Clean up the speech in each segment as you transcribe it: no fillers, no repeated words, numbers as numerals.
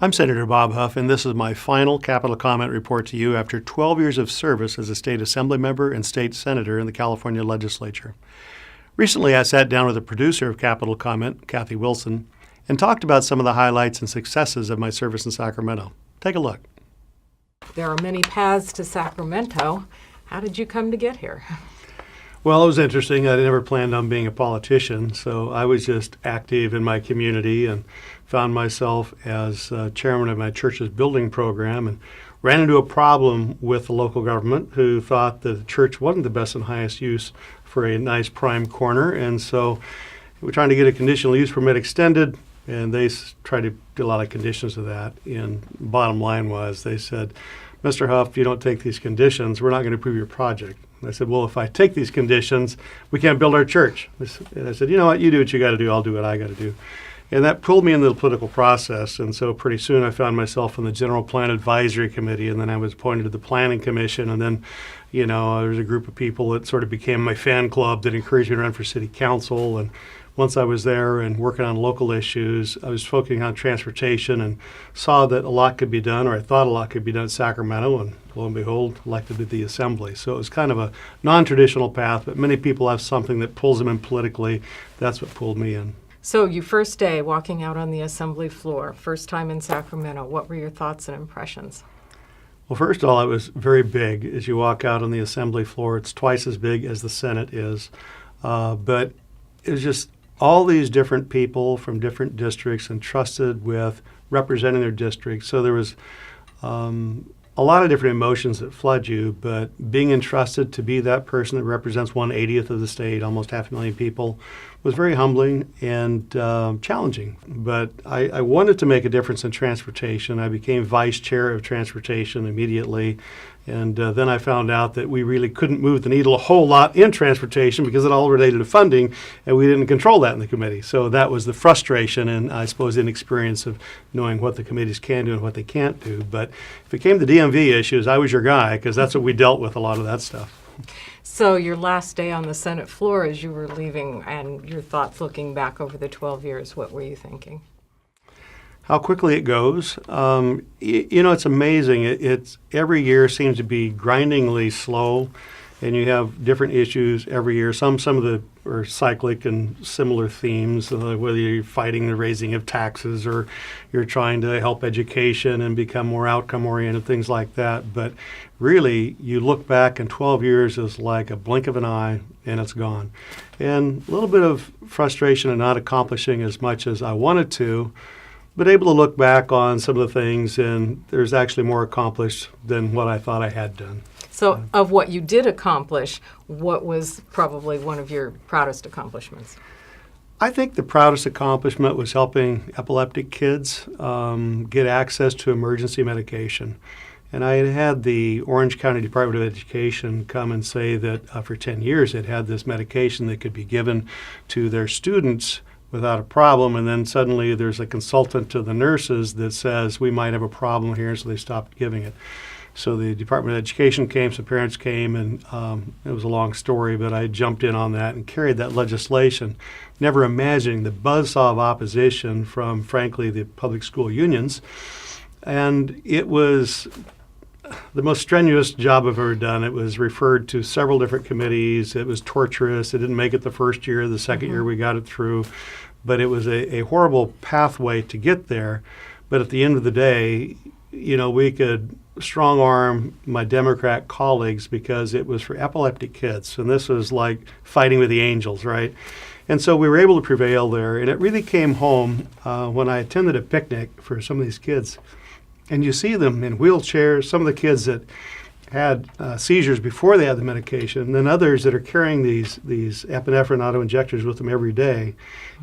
I'm Senator Bob Huff, and this is my final Capitol Comment report to you after 12 years of service as a state assembly member and state senator in the California legislature. Recently, I sat down with the producer of Capitol Comment, Kathy Wilson, and talked about some of the highlights and successes of my service in Sacramento. Take a look. There are many paths to Sacramento. How did you come to get here? Well, it was interesting. I never planned on being a politician, so I was just active in my community and found myself as chairman of my church's building program and ran into a problem with the local government who thought that the church wasn't the best and highest use for a nice prime corner. And so we're trying to get a conditional use permit extended, and they tried to do a lot of conditions to that. And bottom line was they said, Mr. Huff, if you don't take these conditions, we're not going to approve your project. And I said, well, if I take these conditions, we can't build our church. And I said, you know what, you do what you got to do, I'll do what I got to do. And that pulled me into the political process. And so pretty soon I found myself on the General Plan Advisory Committee, and then I was appointed to the Planning Commission. And then, there was a group of people that sort of became my fan club that encouraged me to run for city council. And once I was there and working on local issues, I was focusing on transportation and saw that a lot could be done, or I thought a lot could be done in Sacramento, and lo and behold, elected to the assembly. So it was kind of a non-traditional path, but many people have something that pulls them in politically. That's what pulled me in. So your first day walking out on the assembly floor, first time in Sacramento, what were your thoughts and impressions? Well, first of all, it was very big. As you walk out on the assembly floor, it's twice as big as the Senate is. But it was just all these different people from different districts entrusted with representing their district. So there was a lot of different emotions that flood you, but being entrusted to be that person that represents 1/80th of the state, almost 500,000 people, was very humbling and challenging. But I wanted to make a difference in transportation. I became vice chair of transportation immediately. And then I found out that we really couldn't move the needle a whole lot in transportation because it all related to funding, and we didn't control that in the committee. So that was the frustration and I suppose inexperience of knowing what the committees can do and what they can't do. But if it came to DMV issues, I was your guy because that's what we dealt with, a lot of that stuff. So your last day on the Senate floor as you were leaving, and your thoughts looking back over the 12 years, what were you thinking? How quickly it goes. It's amazing. It's every year seems to be grindingly slow, and you have different issues every year. Some of the are cyclic and similar themes, whether you're fighting the raising of taxes or you're trying to help education and become more outcome-oriented, things like that. But really, you look back, and 12 years is like a blink of an eye, and it's gone. And a little bit of frustration in not accomplishing as much as I wanted to, but able to look back on some of the things, and there's actually more accomplished than what I thought I had done. So of what you did accomplish, what was probably one of your proudest accomplishments? I think the proudest accomplishment was helping epileptic kids get access to emergency medication. And I had the Orange County Department of Education come and say that for 10 years it had this medication that could be given to their students without a problem, and then suddenly there's a consultant to the nurses that says we might have a problem here, so they stopped giving it. So the Department of Education came, some parents came, and it was a long story, but I jumped in on that and carried that legislation, never imagining the buzzsaw of opposition from, frankly, the public school unions. And it was the most strenuous job I've ever done. It was referred to several different committees. It was torturous. It didn't make it the first year. The second year we got it through. But it was a horrible pathway to get there. But at the end of the day, we could strong arm my Democrat colleagues because it was for epileptic kids. And this was like fighting with the angels, right? And so we were able to prevail there. And it really came home when I attended a picnic for some of these kids. And you see them in wheelchairs, some of the kids that had seizures before they had the medication, and then others that are carrying these epinephrine auto-injectors with them every day.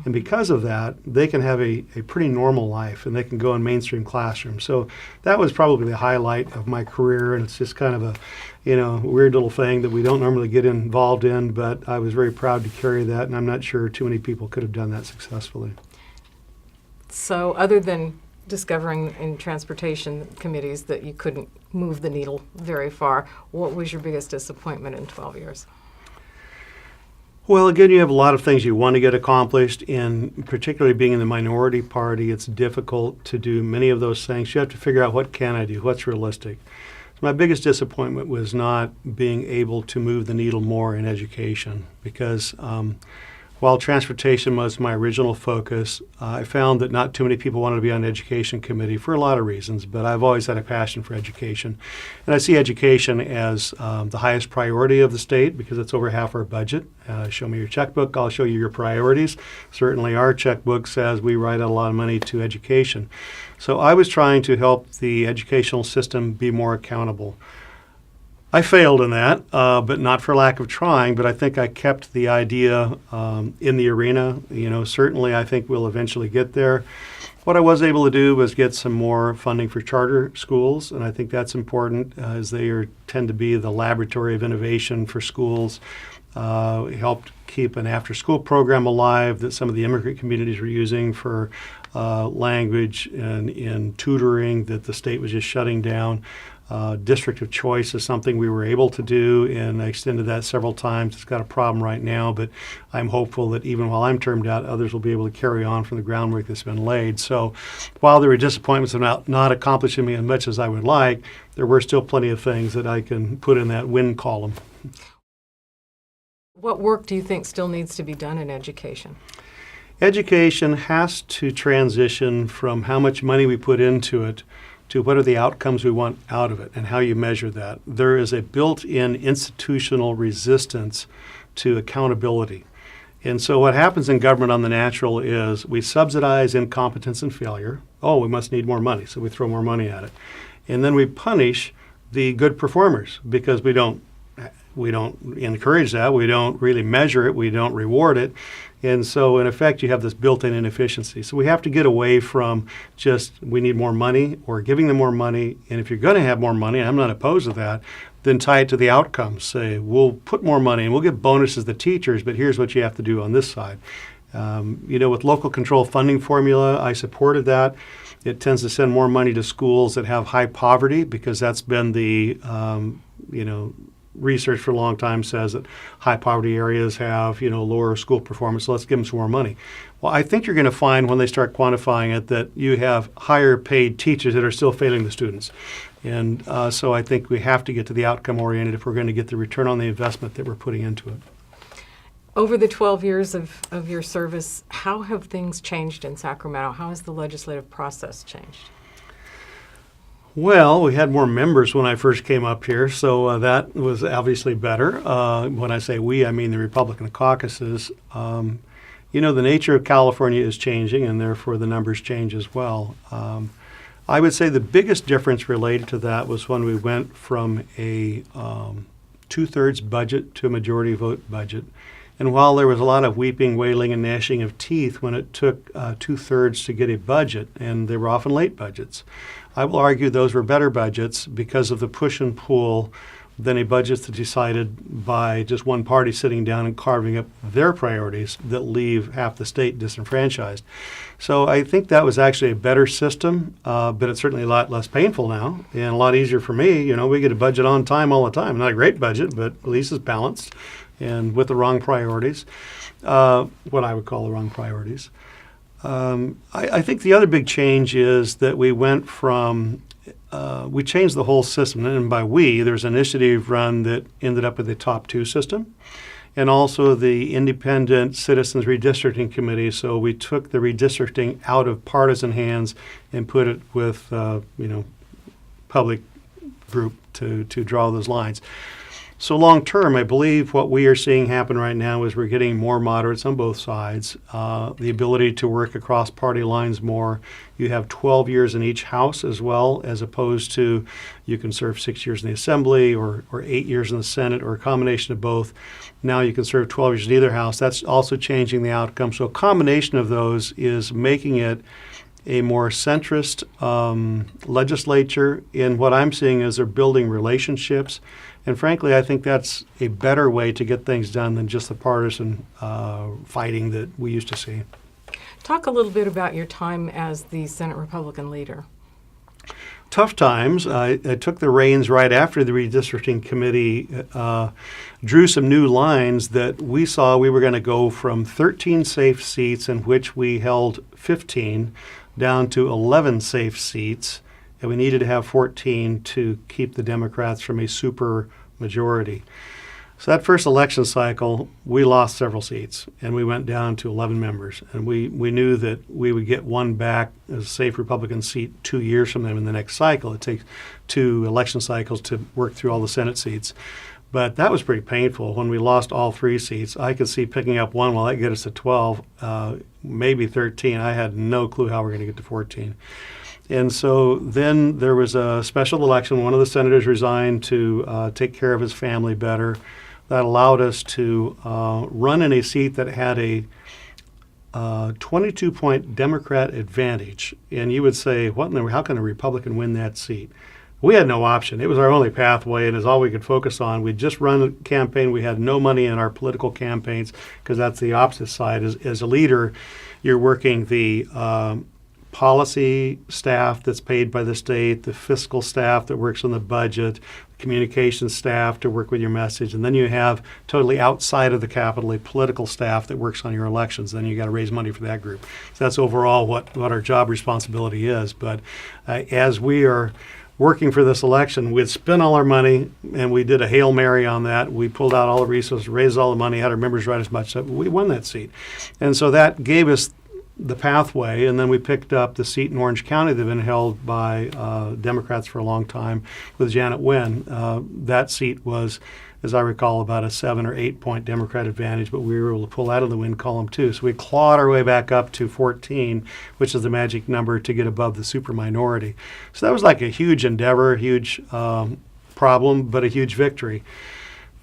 And because of that, they can have a pretty normal life, and they can go in mainstream classrooms. So that was probably the highlight of my career, and it's just kind of a weird little thing that we don't normally get involved in, but I was very proud to carry that, and I'm not sure too many people could have done that successfully. So other than discovering in transportation committees that you couldn't move the needle very far, what was your biggest disappointment in 12 years? Well, again, you have a lot of things you want to get accomplished, and particularly being in the minority party, it's difficult to do many of those things. You have to figure out what can I do, what's realistic. So my biggest disappointment was not being able to move the needle more in education because while transportation was my original focus, I found that not too many people wanted to be on the education committee for a lot of reasons, but I've always had a passion for education. And I see education as the highest priority of the state because it's over half our budget. Show me your checkbook, I'll show you your priorities. Certainly our checkbook says we write out a lot of money to education. So I was trying to help the educational system be more accountable. I failed in that, but not for lack of trying, but I think I kept the idea in the arena. Certainly I think we'll eventually get there. What I was able to do was get some more funding for charter schools, and I think that's important as they tend to be the laboratory of innovation for schools. It helped keep an after-school program alive that some of the immigrant communities were using for language and in tutoring that the state was just shutting down. District of choice is something we were able to do, and I extended that several times. It's got a problem right now, but I'm hopeful that even while I'm termed out, others will be able to carry on from the groundwork that's been laid. So while there were disappointments about not accomplishing me as much as I would like, there were still plenty of things that I can put in that win column. What work do you think still needs to be done in education? Education has to transition from how much money we put into it to what are the outcomes we want out of it and how you measure that. There is a built-in institutional resistance to accountability. And so what happens in government on the natural is we subsidize incompetence and failure. Oh, we must need more money, so we throw more money at it. And then we punish the good performers because we don't encourage that. We don't really measure it. We don't reward it. And so, in effect, you have this built-in inefficiency. So we have to get away from just we need more money or giving them more money. And if you're going to have more money, and I'm not opposed to that, then tie it to the outcomes. Say, we'll put more money and we'll give bonuses to teachers, but here's what you have to do on this side. With local control funding formula, I supported that. It tends to send more money to schools that have high poverty because that's been the, research for a long time says that high poverty areas have, lower school performance, so let's give them some more money. Well, I think you're going to find when they start quantifying it that you have higher paid teachers that are still failing the students. And so I think we have to get to the outcome oriented if we're going to get the return on the investment that we're putting into it. Over the 12 years of your service, how have things changed in Sacramento? How has the legislative process changed? Well, we had more members when I first came up here, so that was obviously better. When I say we, I mean the Republican caucuses. The nature of California is changing, and therefore the numbers change as well. I would say the biggest difference related to that was when we went from a two-thirds budget to a majority vote budget. And while there was a lot of weeping, wailing, and gnashing of teeth when it took two-thirds to get a budget, and they were often late budgets, I will argue those were better budgets because of the push and pull than a budget that's decided by just one party sitting down and carving up their priorities that leave half the state disenfranchised. So I think that was actually a better system, but it's certainly a lot less painful now and a lot easier for me. We get a budget on time all the time. Not a great budget, but at least it's balanced and with the wrong priorities, what I would call the wrong priorities. I think the other big change is that we went from, we changed the whole system. And by we, there's an initiative run that ended up with the top two system and also the Independent Citizens Redistricting Committee. So we took the redistricting out of partisan hands and put it with, public group to draw those lines. So long term, I believe what we are seeing happen right now is we're getting more moderates on both sides, the ability to work across party lines more. You have 12 years in each house as well, as opposed to you can serve 6 years in the assembly or 8 years in the Senate or a combination of both. Now you can serve 12 years in either house. That's also changing the outcome. So a combination of those is making it a more centrist legislature. And what I'm seeing is they're building relationships. And frankly, I think that's a better way to get things done than just the partisan fighting that we used to see. Talk a little bit about your time as the Senate Republican leader. tough times. I took the reins right after the redistricting committee drew some new lines that we saw we were going to go from 13 safe seats, in which we held 15, down to 11 safe seats, and we needed to have 14 to keep the Democrats from a super majority. So that first election cycle, we lost several seats, and we went down to 11 members. And we knew that we would get one back as a safe Republican seat 2 years from them in the next cycle. It takes 2 election cycles to work through all the Senate seats. But that was pretty painful. When we lost all 3 seats, I could see picking up one, well, that get us to 12, maybe 13. I had no clue how we're going to get to 14. And so then there was a special election. One of the senators resigned to take care of his family better. That allowed us to run in a seat that had a 22-point Democrat advantage. And you would say, how can a Republican win that seat? We had no option. It was our only pathway, and it's all we could focus on. We'd just run a campaign. We had no money in our political campaigns, because that's the opposite side. As a leader, you're working the policy staff that's paid by the state, the fiscal staff that works on the budget, communications staff to work with your message, and then you have totally outside of the Capitol a political staff that works on your elections. Then you got to raise money for that group. So that's overall what our job responsibility is. But as we are working for this election, we'd spent all our money, and we did a Hail Mary on that. We pulled out all the resources, raised all the money, had our members write as much, so we won that seat. And so that gave us the pathway, and then we picked up the seat in Orange County that had been held by Democrats for a long time with Janet Wynn. That seat was, as I recall, about a 7 or 8 point Democrat advantage, but we were able to pull out of the win column too. So we clawed our way back up to 14, which is the magic number to get above the super minority. So that was like a huge endeavor, a huge problem, but a huge victory.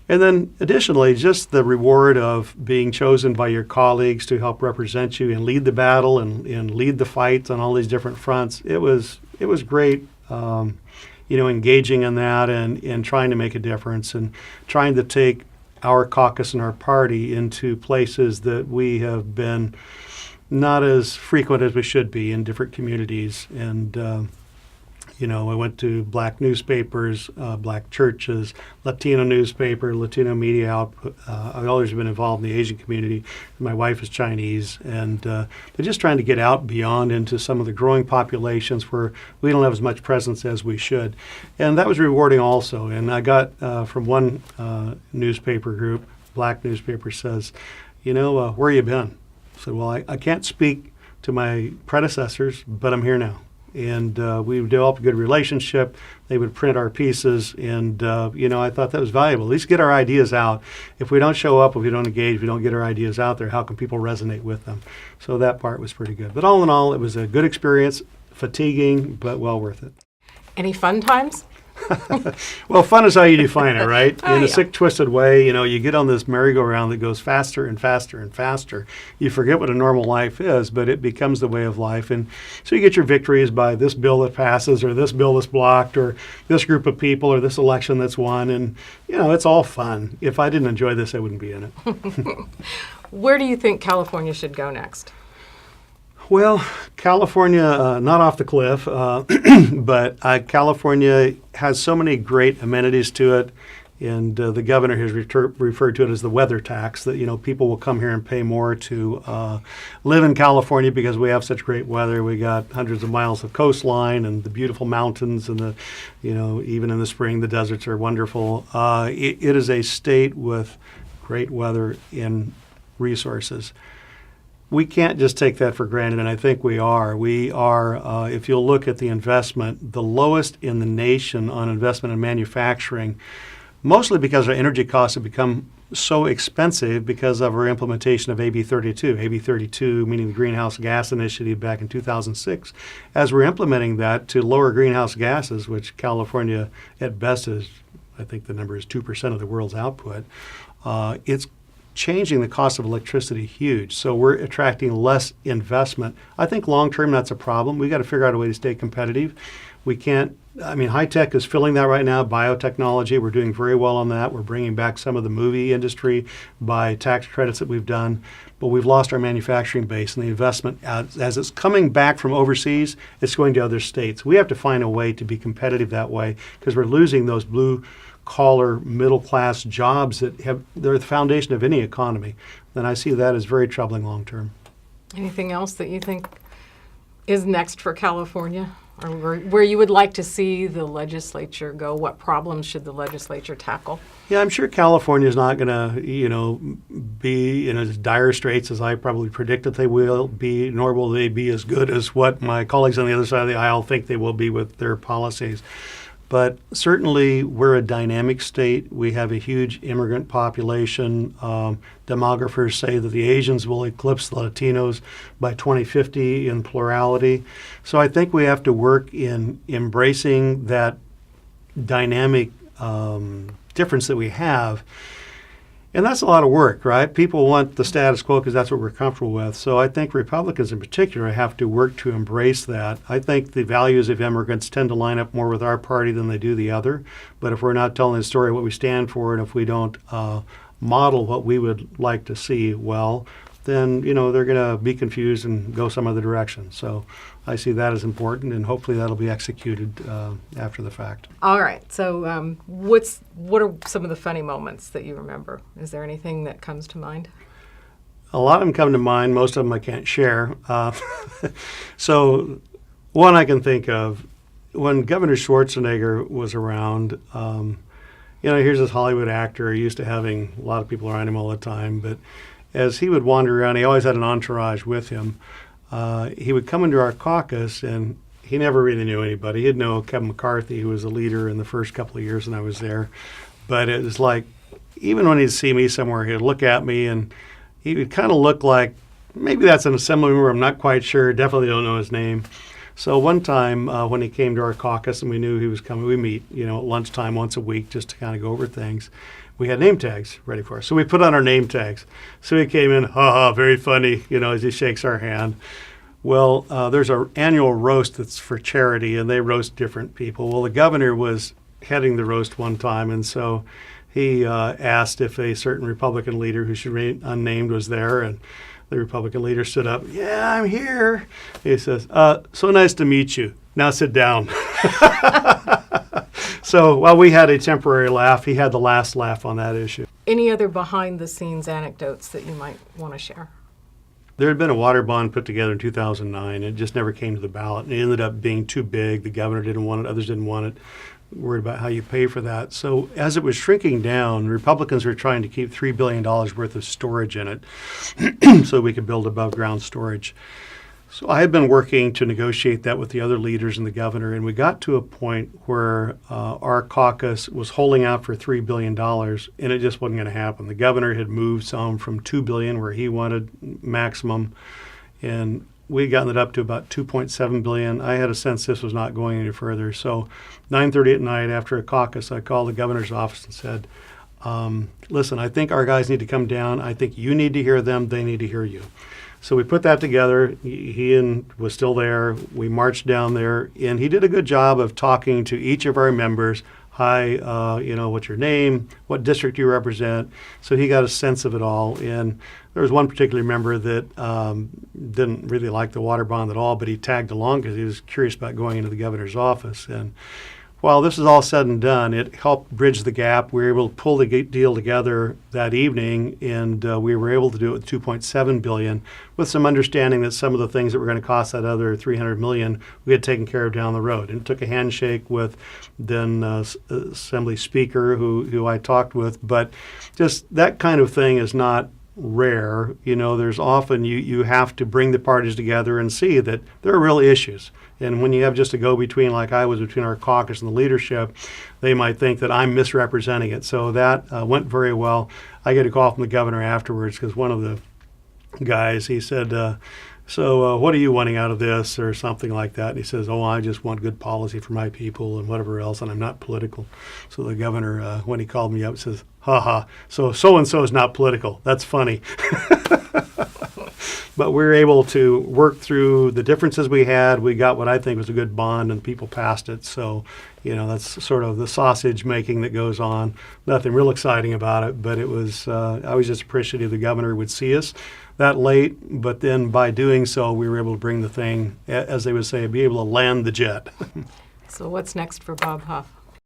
And then additionally, just the reward of being chosen by your colleagues to help represent you and lead the battle and lead the fight on all these different fronts. It was great, engaging in that and trying to make a difference and trying to take our caucus and our party into places that we have been not as frequent as we should be in different communities. And I went to black newspapers, black churches, Latino newspaper, Latino media output. I've always been involved in the Asian community. My wife is Chinese, and they're just trying to get out beyond into some of the growing populations where we don't have as much presence as we should. And that was rewarding also. And I got from one newspaper group, black newspaper, says, where you been? I said, well, I can't speak to my predecessors, but I'm here now. And we developed a good relationship. They would print our pieces, and I thought that was valuable. At least get our ideas out. If we don't show up, if we don't engage, if we don't get our ideas out there, how can people resonate with them? So that part was pretty good. But all in all, it was a good experience, fatiguing, but well worth it. Any fun times? Well, fun is how you define it, right? In yeah. a sick, twisted way, you get on this merry-go-round that goes faster and faster and faster. You forget what a normal life is, but it becomes the way of life. And so you get your victories by this bill that passes or this bill that's blocked or this group of people or this election that's won. And, it's all fun. If I didn't enjoy this, I wouldn't be in it. Where do you think California should go next? Well, California, not off the cliff, but California has so many great amenities to it, and the governor has referred to it as the weather tax, that, people will come here and pay more to live in California because we have such great weather. We got hundreds of miles of coastline and the beautiful mountains and even in the spring, the deserts are wonderful. It is a state with great weather and resources. We can't just take that for granted, and I think we are. We are, if you'll look at the investment, the lowest in the nation on investment in manufacturing, mostly because our energy costs have become so expensive because of our implementation of AB 32. AB 32 meaning the Greenhouse Gas Initiative back in 2006. As we're implementing that to lower greenhouse gases, which California at best is, I think the number is 2% of the world's output, it's changing the cost of electricity huge. So we're attracting less investment. I think long term that's a problem. We've got to figure out a way to stay competitive. We can't, I mean, high tech is filling that right now. Biotechnology, we're doing very well on that. We're bringing back some of the movie industry by tax credits that we've done. But we've lost our manufacturing base, and the investment, as it's coming back from overseas, it's going to other states. We have to find a way to be competitive that way, because we're losing those blue collar, middle class jobs that they're the foundation of any economy. And I see that as very troubling long term. Anything else that you think is next for California, or where you would like to see the legislature go? What problems should the legislature tackle? Yeah, I'm sure California is not going to, be in as dire straits as I probably predicted they will be, nor will they be as good as what my colleagues on the other side of the aisle think they will be with their policies. But certainly, we're a dynamic state. We have a huge immigrant population. Demographers say that the Asians will eclipse the Latinos by 2050 in plurality. So I think we have to work in embracing that dynamic difference that we have. And that's a lot of work, right? People want the status quo because that's what we're comfortable with. So I think Republicans in particular have to work to embrace that. I think the values of immigrants tend to line up more with our party than they do the other. But if we're not telling the story of what we stand for, and if we don't model what we would like to see, well, then, they're going to be confused and go some other direction. So I see that as important, and hopefully that'll be executed after the fact. All right. So what are some of the funny moments that you remember? Is there anything that comes to mind? A lot of them come to mind. Most of them I can't share. So one I can think of, when Governor Schwarzenegger was around, here's this Hollywood actor used to having a lot of people around him all the time, but as he would wander around, he always had an entourage with him. He would come into our caucus, and he never really knew anybody. He'd know Kevin McCarthy, who was the leader in the first couple of years when I was there. But it was like, even when he'd see me somewhere, he'd look at me, and he would kind of look like, maybe that's an assembly member, I'm not quite sure, definitely don't know his name. So one time when he came to our caucus and we knew he was coming, we meet, at lunchtime once a week just to kind of go over things. We had name tags ready for us. So we put on our name tags. So he came in, very funny, as he shakes our hand. Well, there's an annual roast that's for charity, and they roast different people. Well, the governor was heading the roast one time, and so he asked if a certain Republican leader who should remain unnamed was there, and the Republican leader stood up. Yeah, I'm here. He says, so nice to meet you. Now sit down. So while we had a temporary laugh, he had the last laugh on that issue. Any other behind-the-scenes anecdotes that you might want to share? There had been a water bond put together in 2009. It just never came to the ballot. It ended up being too big. The governor didn't want it. Others didn't want it. Worried about how you pay for that. So as it was shrinking down, Republicans were trying to keep $3 billion worth of storage in it so we could build above ground storage. So I had been working to negotiate that with the other leaders and the governor, and we got to a point where our caucus was holding out for $3 billion, and it just wasn't going to happen. The governor had moved some from $2 billion, where he wanted maximum, and we had gotten it up to about $2.7 billion. I had a sense this was not going any further. So 9:30 at night after a caucus, I called the governor's office and said, listen, I think our guys need to come down. I think you need to hear them. They need to hear you. So we put that together. He was still there. We marched down there, and he did a good job of talking to each of our members. Hi, what's your name? What district do you represent? So he got a sense of it all. And there was one particular member that didn't really like the water bond at all, but he tagged along because he was curious about going into the governor's office. And while this is all said and done, it helped bridge the gap. We were able to pull the deal together that evening, and we were able to do it with $2.7 billion, with some understanding that some of the things that were going to cost that other $300 million we had taken care of down the road. And it took a handshake with then Assembly Speaker, who I talked with. But just that kind of thing is not rare. There's often you have to bring the parties together and see that there are real issues. And when you have just a go-between like I was between our caucus and the leadership, they might think that I'm misrepresenting it. So that went very well. I get a call from the governor afterwards because one of the guys, he said, So what are you wanting out of this, or something like that? And he says, oh, I just want good policy for my people and whatever else, and I'm not political. So the governor, when he called me up, says, ha ha, so-and-so is not political. That's funny. But we were able to work through the differences we had. We got what I think was a good bond, and people passed it. So, that's sort of the sausage making that goes on. Nothing real exciting about it, but it was. I was just appreciative the governor would see us that late. But then by doing so, we were able to bring the thing, as they would say, be able to land the jet. So what's next for Bob Huff?